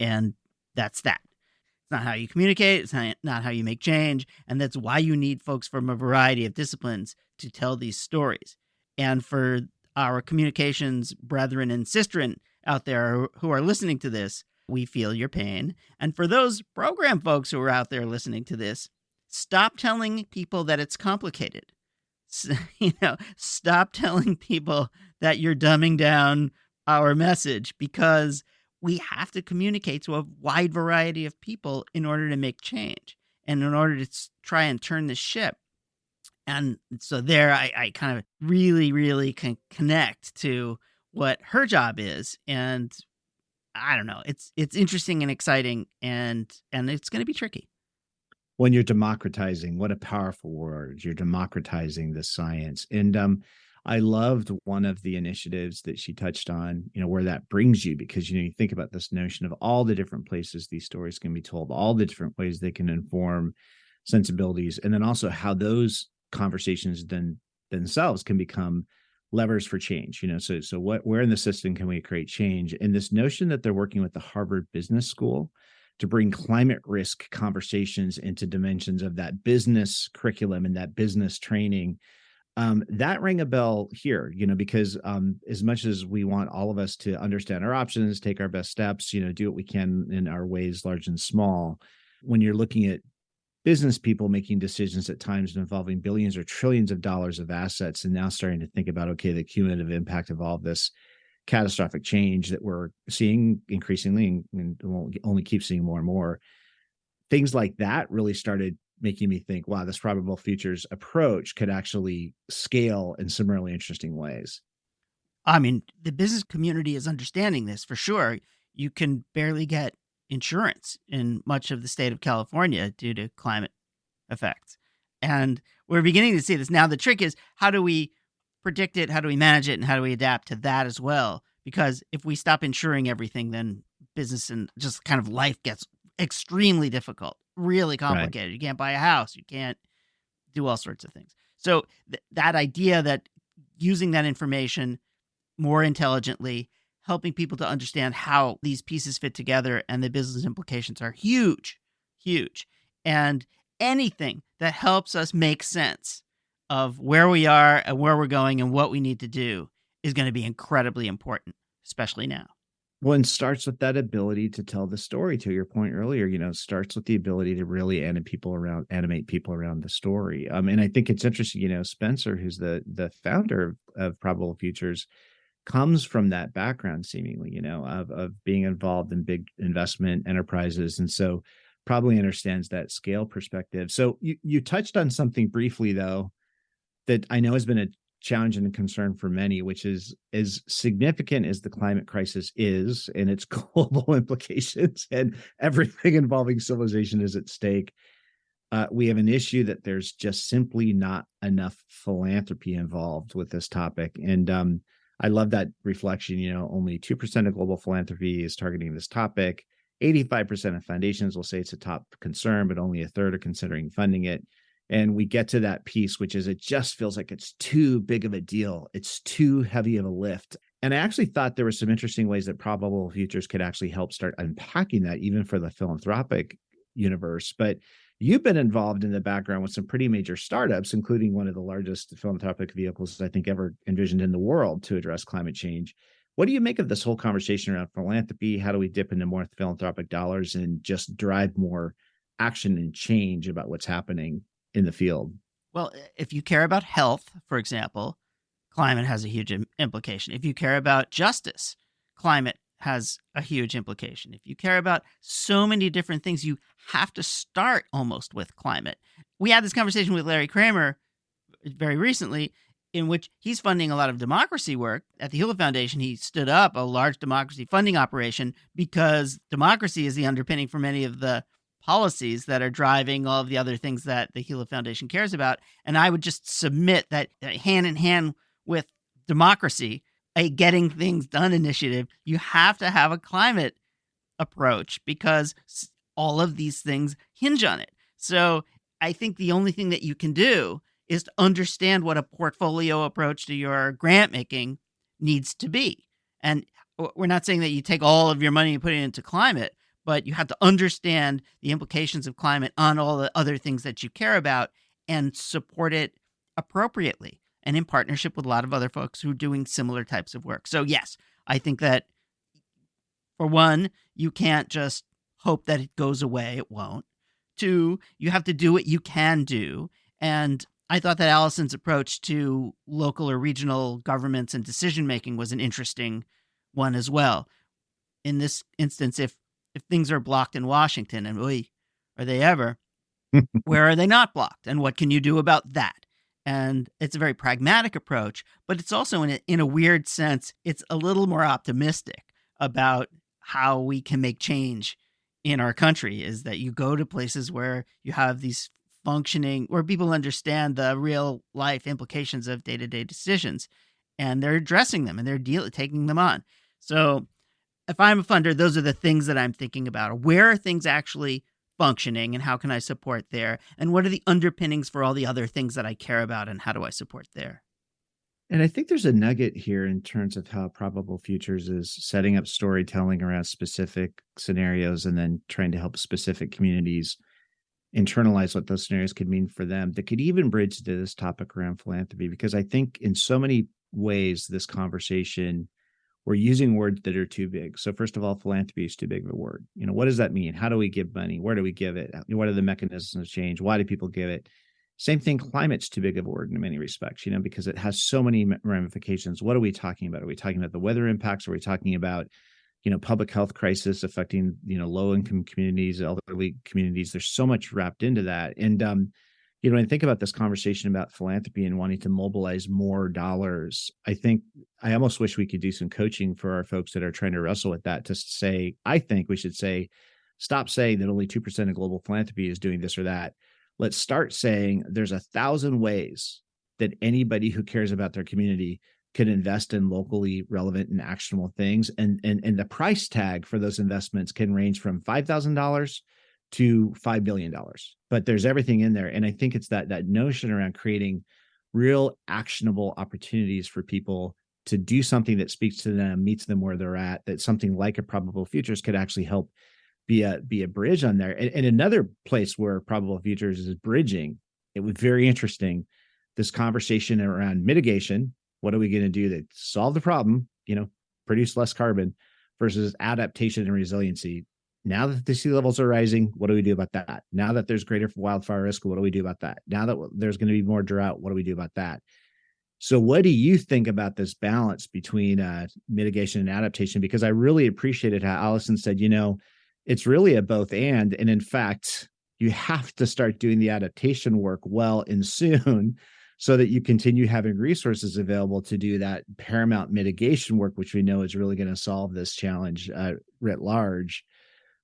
And that's that. It's not how you communicate. It's not how you make change. And that's why you need folks from a variety of disciplines to tell these stories. And for our communications brethren and sistren out there who are listening to this, we feel your pain. And for those program folks who are out there listening to this, stop telling people that it's complicated. Stop telling people that you're dumbing down our message, because we have to communicate to a wide variety of people in order to make change and in order to try and turn the ship. And so there I kind of really, really can connect to what her job is. And I don't know, it's interesting and exciting, and it's going to be tricky. When you're democratizing, what a powerful word. You're democratizing the science. And I loved one of the initiatives that she touched on, where that brings you, because, you think about this notion of all the different places these stories can be told, all the different ways they can inform sensibilities, and then also how those conversations then themselves can become levers for change. So where in the system can we create change? And this notion that they're working with the Harvard Business School to bring climate risk conversations into dimensions of that business curriculum and that business training, that rang a bell here, because as much as we want all of us to understand our options, take our best steps, do what we can in our ways, large and small, when you're looking at business people making decisions at times involving billions or trillions of dollars of assets, and now starting to think about, okay, the cumulative impact of all of this catastrophic change that we're seeing increasingly, and we'll only keep seeing more and more, things like that really started making me think, wow, this probable futures approach could actually scale in some really interesting ways. I mean, the business community is understanding this for sure. You can barely get insurance in much of the state of California due to climate effects. And we're beginning to see this. Now, the trick is, how do we predict it? How do we manage it? And how do we adapt to that as well? Because if we stop insuring everything, then business and just kind of life gets extremely difficult, really complicated. Right. You can't buy a house. You can't do all sorts of things. So that idea that using that information more intelligently, helping people to understand how these pieces fit together and the business implications are huge, huge. And anything that helps us make sense of where we are and where we're going and what we need to do is going to be incredibly important, especially now. Well, and starts with that ability to tell the story. To your point earlier, starts with the ability to really animate people around the story. And I think it's interesting. Spencer, who's the founder of Probable Futures, comes from that background, seemingly, of being involved in big investment enterprises, and so probably understands that scale perspective. So you touched on something briefly, though, that I know has been a challenge and a concern for many, which is as significant as the climate crisis is and its global implications and everything involving civilization is at stake. We have an issue that there's just simply not enough philanthropy involved with this topic. And I love that reflection. Only 2% of global philanthropy is targeting this topic. 85% of foundations will say it's a top concern, but only a third are considering funding it. And we get to that piece, which is it just feels like it's too big of a deal. It's too heavy of a lift. And I actually thought there were some interesting ways that Probable Futures could actually help start unpacking that, even for the philanthropic universe. But you've been involved in the background with some pretty major startups, including one of the largest philanthropic vehicles I think ever envisioned in the world to address climate change. What do you make of this whole conversation around philanthropy? How do we dip into more philanthropic dollars and just drive more action and change about what's happening in the field? Well, if you care about health, for example, climate has a huge implication. If you care about justice, climate has a huge implication. If you care about so many different things, you have to start almost with climate. We had this conversation with Larry Kramer very recently, in which he's funding a lot of democracy work. At the Hewlett Foundation, he stood up a large democracy funding operation because democracy is the underpinning for many of the policies that are driving all of the other things that the Hewlett Foundation cares about. And I would just submit that hand in hand with democracy, a getting things done initiative, you have to have a climate approach because all of these things hinge on it. So I think the only thing that you can do is to understand what a portfolio approach to your grant making needs to be. And we're not saying that you take all of your money and put it into climate, but you have to understand the implications of climate on all the other things that you care about and support it appropriately and in partnership with a lot of other folks who are doing similar types of work. So yes, I think that for one, you can't just hope that it goes away. It won't. Two, you have to do what you can do. And I thought that Alison's approach to local or regional governments and decision-making was an interesting one as well. In this instance, if things are blocked in Washington, and are they ever, where are they not blocked? And what can you do about that? And it's a very pragmatic approach, but it's also in a weird sense, it's a little more optimistic about how we can make change in our country, is that you go to places where you have these functioning, where people understand the real life implications of day-to-day decisions, and they're addressing them and they're taking them on. So if I'm a funder, those are the things that I'm thinking about. Where are things actually functioning and how can I support there? And what are the underpinnings for all the other things that I care about and how do I support there? And I think there's a nugget here in terms of how Probable Futures is setting up storytelling around specific scenarios and then trying to help specific communities internalize what those scenarios could mean for them, that could even bridge to this topic around philanthropy. Because I think in so many ways, this conversation, we're using words that are too big. So first of all, philanthropy is too big of a word. What does that mean? How do we give money? Where do we give it? What are the mechanisms of change? Why do people give it? Same thing, climate's too big of a word in many respects, because it has so many ramifications. What are we talking about? Are we talking about the weather impacts? Are we talking about public health crisis affecting, low income communities, elderly communities. There's so much wrapped into that. And, when I think about this conversation about philanthropy and wanting to mobilize more dollars, I almost wish we could do some coaching for our folks that are trying to wrestle with that, to say, I think we should say, stop saying that only 2% of global philanthropy is doing this or that. Let's start saying there's 1,000 ways that anybody who cares about their community could invest in locally relevant and actionable things. And the price tag for those investments can range from $5,000 to $5 billion, but there's everything in there. And I think it's that notion around creating real actionable opportunities for people to do something that speaks to them, meets them where they're at, that something like a Probable Futures could actually help be a bridge on there. And another place where Probable Futures is bridging, it was very interesting, this conversation around mitigation. What are we going to do to solve the problem, produce less carbon, versus adaptation and resiliency? Now that the sea levels are rising, what do we do about that? Now that there's greater wildfire risk, what do we do about that? Now that there's going to be more drought, what do we do about that? So what do you think about this balance between mitigation and adaptation? Because I really appreciated how Alison said, it's really a both and. And in fact, you have to start doing the adaptation work well and soon, so that you continue having resources available to do that paramount mitigation work, which we know is really going to solve this challenge writ large.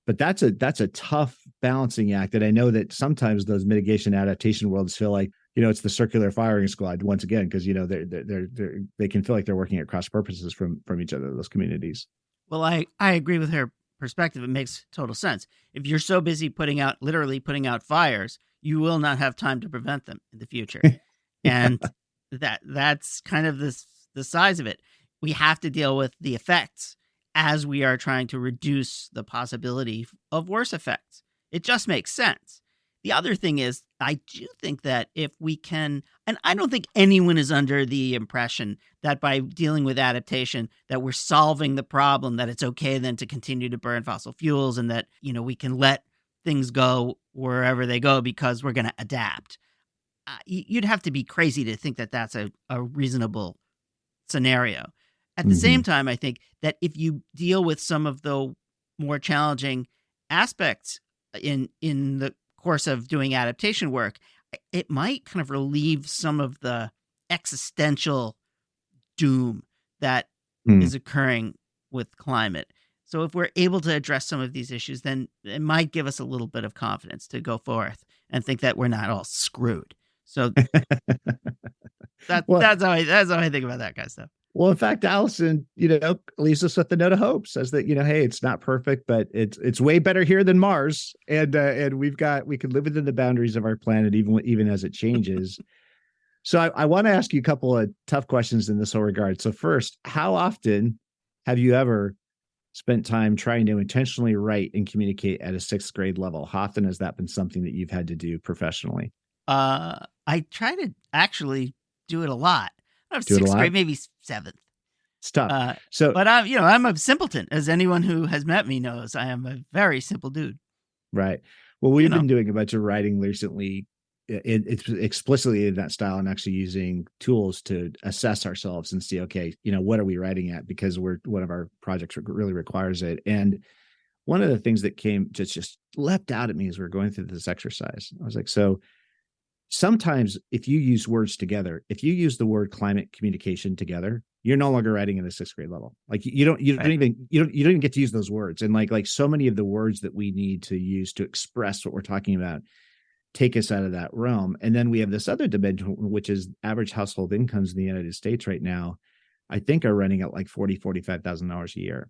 But that's a tough balancing act. And I know that sometimes those mitigation adaptation worlds feel like, it's the circular firing squad once again, because, they can feel like they're working at cross purposes from each other, those communities. Well, I agree with her perspective. It makes total sense. If you're so busy literally putting out fires, you will not have time to prevent them in the future. And that's kind of the size of it. We have to deal with the effects as we are trying to reduce the possibility of worse effects. It just makes sense. The other thing is, I do think that if we can, and I don't think anyone is under the impression that by dealing with adaptation, that we're solving the problem, that it's okay then to continue to burn fossil fuels, and that, we can let things go wherever they go because we're going to adapt. You'd have to be crazy to think that that's a reasonable scenario. At the same time, I think that if you deal with some of the more challenging aspects in the course of doing adaptation work, it might kind of relieve some of the existential doom that is occurring with climate. So if we're able to address some of these issues, then it might give us a little bit of confidence to go forth and think that we're not all screwed. So that's how I think about that kind of stuff. Well, in fact, Alison, leaves us with the note of hope, says that, hey, it's not perfect, but it's way better here than Mars. And we can live within the boundaries of our planet, even as it changes. So I want to ask you a couple of tough questions in this whole regard. So first, how often have you ever spent time trying to intentionally write and communicate at a 6th grade level? How often has that been something that you've had to do professionally? I try to actually do it a lot. I have 6th grade, maybe 7th. It's tough. But I'm a simpleton, as anyone who has met me knows. I am a very simple dude. Right. Well, we've been doing a bunch of writing recently. It's explicitly in that style, and actually using tools to assess ourselves and see, okay, what are we writing at? Because one of our projects really requires it. And one of the things that came just leapt out at me as we were going through this exercise, I was like, so sometimes if you use words together, if you use the word climate communication together, you're no longer writing at a 6th grade level. Like you don't even get to use those words. And like so many of the words that we need to use to express what we're talking about take us out of that realm. And then we have this other dimension, which is average household incomes in the United States right now, I think are running at like $45,000 a year.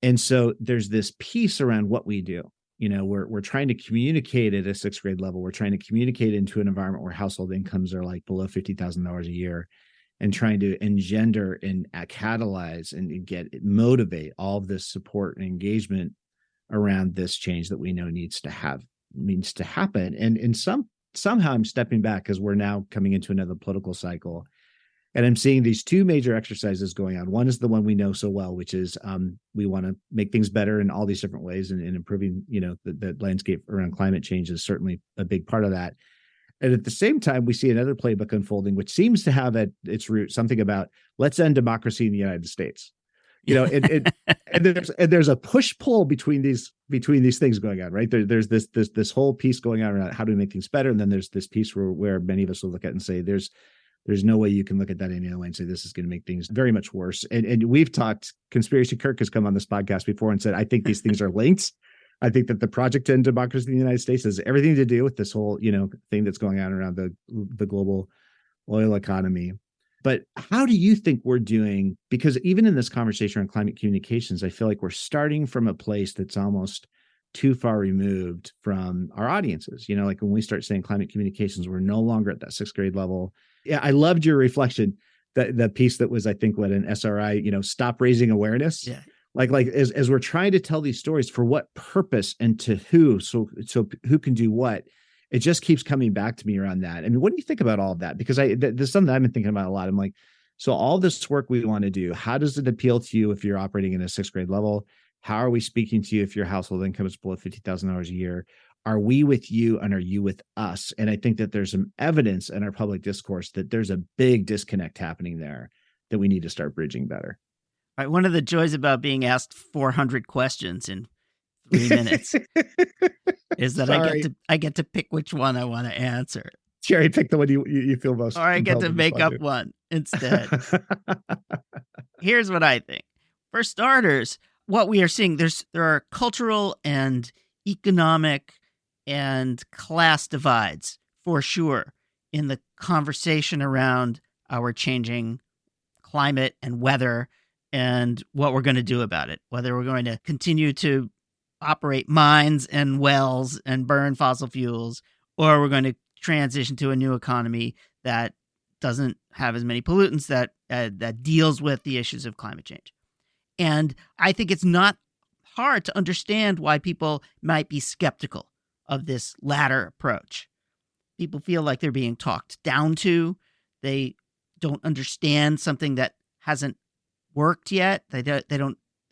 And so there's this piece around what we do. We're trying to communicate at a 6th grade level. We're trying to communicate into an environment where household incomes are like below $50,000 a year, and trying to engender and catalyze and motivate all of this support and engagement around this change that we know needs to happen. And somehow I'm stepping back because we're now coming into another political cycle. And I'm seeing these two major exercises going on. One is the one we know so well, which is we want to make things better in all these different ways, and improving, the landscape around climate change is certainly a big part of that. And at the same time, we see another playbook unfolding, which seems to have at its root something about let's end democracy in the United States. and there's a push pull between these things going on, right? There's this whole piece going on around how do we make things better, and then there's this piece where many of us will look at and say there's no way you can look at that any other way and say this is going to make things very much worse. And we've talked. Conspiracy Kirk has come on this podcast before and said I think these things are linked. I think that the project to end democracy in the United States has everything to do with this whole thing that's going on around the global oil economy. But how do you think we're doing? Because even in this conversation on climate communications, I feel like we're starting from a place that's almost too far removed from our audiences. Like when we start saying climate communications, we're no longer at that sixth grade level. Yeah, I loved your reflection, the piece that was, I think, what an SRI, stop raising awareness. Yeah. Like as we're trying to tell these stories, for what purpose and to who, so who can do what. It just keeps coming back to me around that. I mean, what do you think about all of that? Because there's something I've been thinking about a lot. I'm like, so all this work we want to do, how does it appeal to you if you're operating in a sixth grade level? How are we speaking to you if your household income is below $50,000 a year? Are we with you and are you with us? And I think that there's some evidence in our public discourse that there's a big disconnect happening there that we need to start bridging better. All right, one of the joys about being asked 400 questions in 3 minutes is that I get to pick which one I want to answer. Cherry pick the one you feel most. Or I get to make up one instead. Here's what I think. For starters, what we are seeing, there are cultural and economic and class divides for sure in the conversation around our changing climate and weather and what we're going to do about it, whether we're going to continue to operate mines and wells and burn fossil fuels, or we're going to transition to a new economy that doesn't have as many pollutants, that deals with the issues of climate change. And I think it's not hard to understand why people might be skeptical of this latter approach. People feel like they're being talked down to. They don't understand something that hasn't worked yet. They don't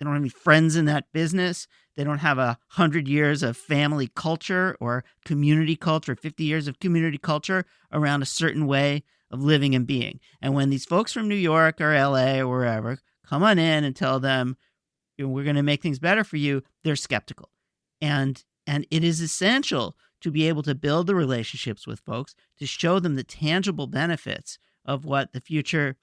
have any friends in that business. They don't have 100 years of family culture or community culture, 50 years of community culture around a certain way of living and being. And when these folks from New York or LA or wherever come on in and tell them, we're going to make things better for you, they're skeptical. And it is essential to be able to build the relationships with folks, to show them the tangible benefits of what the future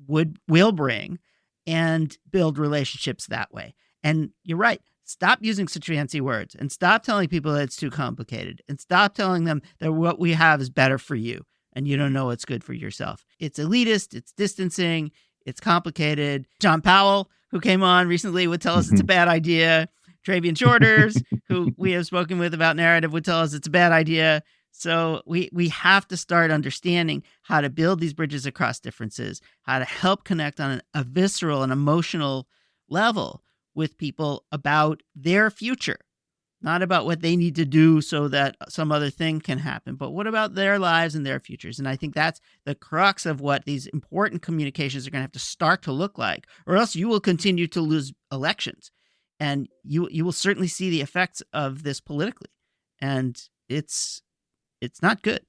will bring, and build relationships that way. And you're right. Stop using such fancy words and stop telling people that it's too complicated and stop telling them that what we have is better for you and you don't know what's good for yourself. It's elitist, it's distancing, it's complicated. John Powell, who came on recently, would tell us it's a bad idea. Travian Shorters, who we have spoken with about narrative, would tell us it's a bad idea. So we have to start understanding how to build these bridges across differences, how to help connect on a visceral and emotional level with people about their future, not about what they need to do so that some other thing can happen, but what about their lives and their futures? And I think that's the crux of what these important communications are going to have to start to look like, or else you will continue to lose elections. And you will certainly see the effects of this politically. And it's not good.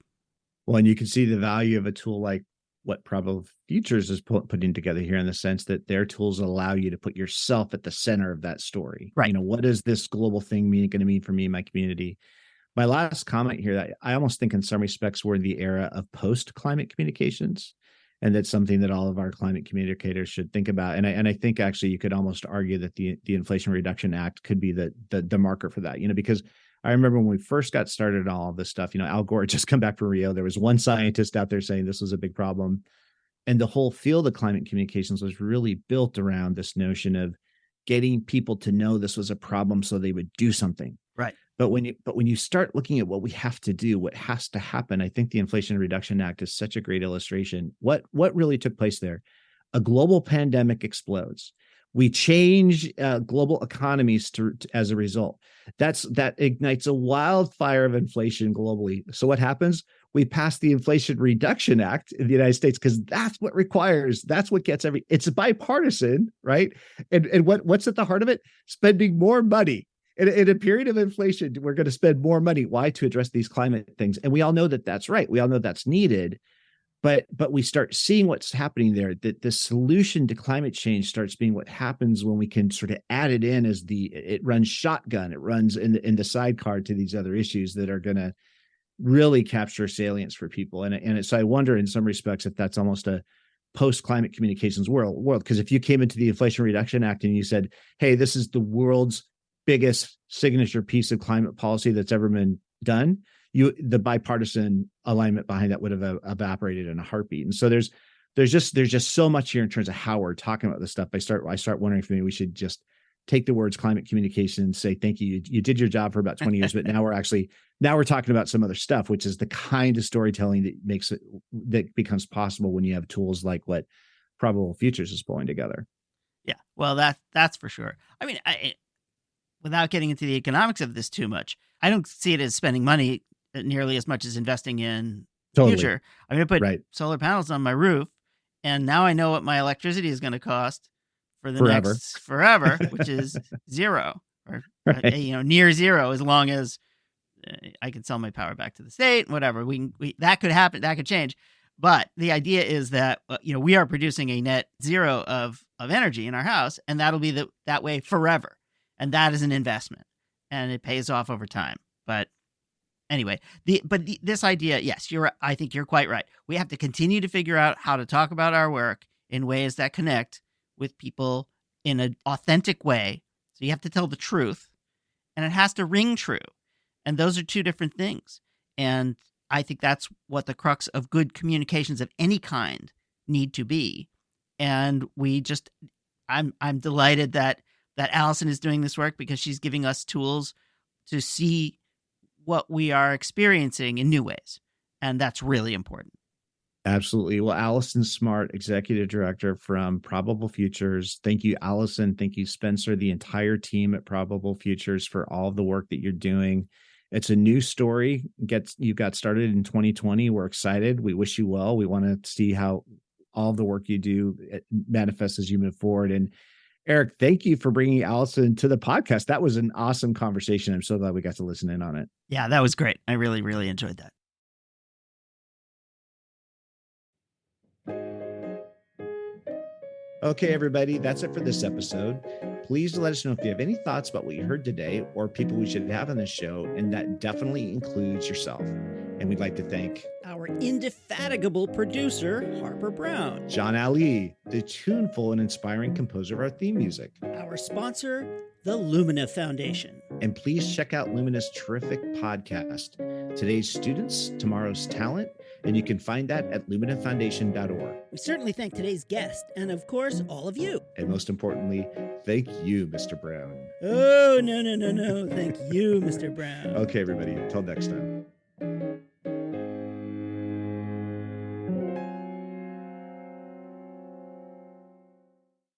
Well, and you can see the value of a tool like what Probable Futures is putting together here, in the sense that their tools allow you to put yourself at the center of that story. Right. What is this global thing going to mean for me and my community? My last comment here, that I almost think in some respects we're in the era of post-climate communications. And that's something that all of our climate communicators should think about. And I think actually you could almost argue that the Inflation Reduction Act could be the marker for that, because I remember when we first got started on all of this stuff, Al Gore had just come back from Rio. There was one scientist out there saying this was a big problem. And the whole field of climate communications was really built around this notion of getting people to know this was a problem so they would do something. Right. But when you start looking at what we have to do, what has to happen, I think the Inflation Reduction Act is such a great illustration. What really took place there? A global pandemic explodes. We change global economies as a result. That ignites a wildfire of inflation globally. So what happens? We pass the Inflation Reduction Act in the United States because that's what gets it's bipartisan, right? And what's at the heart of it? Spending more money. In a period of inflation, we're going to spend more money. Why? To address these climate things. And we all know that that's right. We all know that's needed. But we start seeing what's happening there, that the solution to climate change starts being what happens when we can sort of add it in as it runs shotgun, it runs in the sidecar to these other issues that are going to really capture salience for people. So I wonder in some respects if that's almost a post-climate communications world, because if you came into the Inflation Reduction Act and you said, hey, this is the world's biggest signature piece of climate policy that's ever been done, the bipartisan alignment behind that would have evaporated in a heartbeat. And so there's just so much here in terms of how we're talking about this stuff. I start wondering if maybe we should just take the words climate communication and say, thank you. You did your job for about 20 years, but now we're talking about some other stuff, which is the kind of storytelling that becomes possible when you have tools like what Probable Futures is pulling together. Yeah, well, that's for sure. I mean, without getting into the economics of this too much, I don't see it as spending money nearly as much as investing in the future. I'm going to put solar panels on my roof, and now I know what my electricity is going to cost for the next forever, which is zero or near zero, as long as I can sell my power back to the state, whatever. That could happen, that could change. But the idea is that we are producing a net zero of energy in our house, and that'll be that way forever. And that is an investment, and it pays off over time. But anyway, this idea, yes, I think you're quite right. We have to continue to figure out how to talk about our work in ways that connect with people in an authentic way. So you have to tell the truth, and it has to ring true. And those are two different things. And I think that's what the crux of good communications of any kind need to be. And I'm delighted that Alison is doing this work, because she's giving us tools to see what we are experiencing in new ways. And that's really important. Absolutely. Well, Alison Smart, Executive Director from Probable Futures. Thank you, Alison. Thank you, Spencer, the entire team at Probable Futures, for all of the work that you're doing. It's a new story. You got started in 2020. We're excited. We wish you well. We want to see how all the work you do manifests as you move forward. And Eric, thank you for bringing Alison to the podcast. That was an awesome conversation. I'm so glad we got to listen in on it. Yeah, that was great. I really, really enjoyed that. Okay, everybody, that's it for this episode. Please let us know if you have any thoughts about what you heard today or people we should have on this show, and that definitely includes yourself. And we'd like to thank our indefatigable producer, Harper Brown, John Ali, the tuneful and inspiring composer of our theme music, our sponsor, the Lumina Foundation. And please check out Lumina's terrific podcast, Today's Students, Tomorrow's Talent, and you can find that at luminafoundation.org. We certainly thank today's guest, and of course, all of you. And most importantly, thank you, Mr. Brown. Oh, no. Thank you, Mr. Brown. Okay, everybody. Until next time.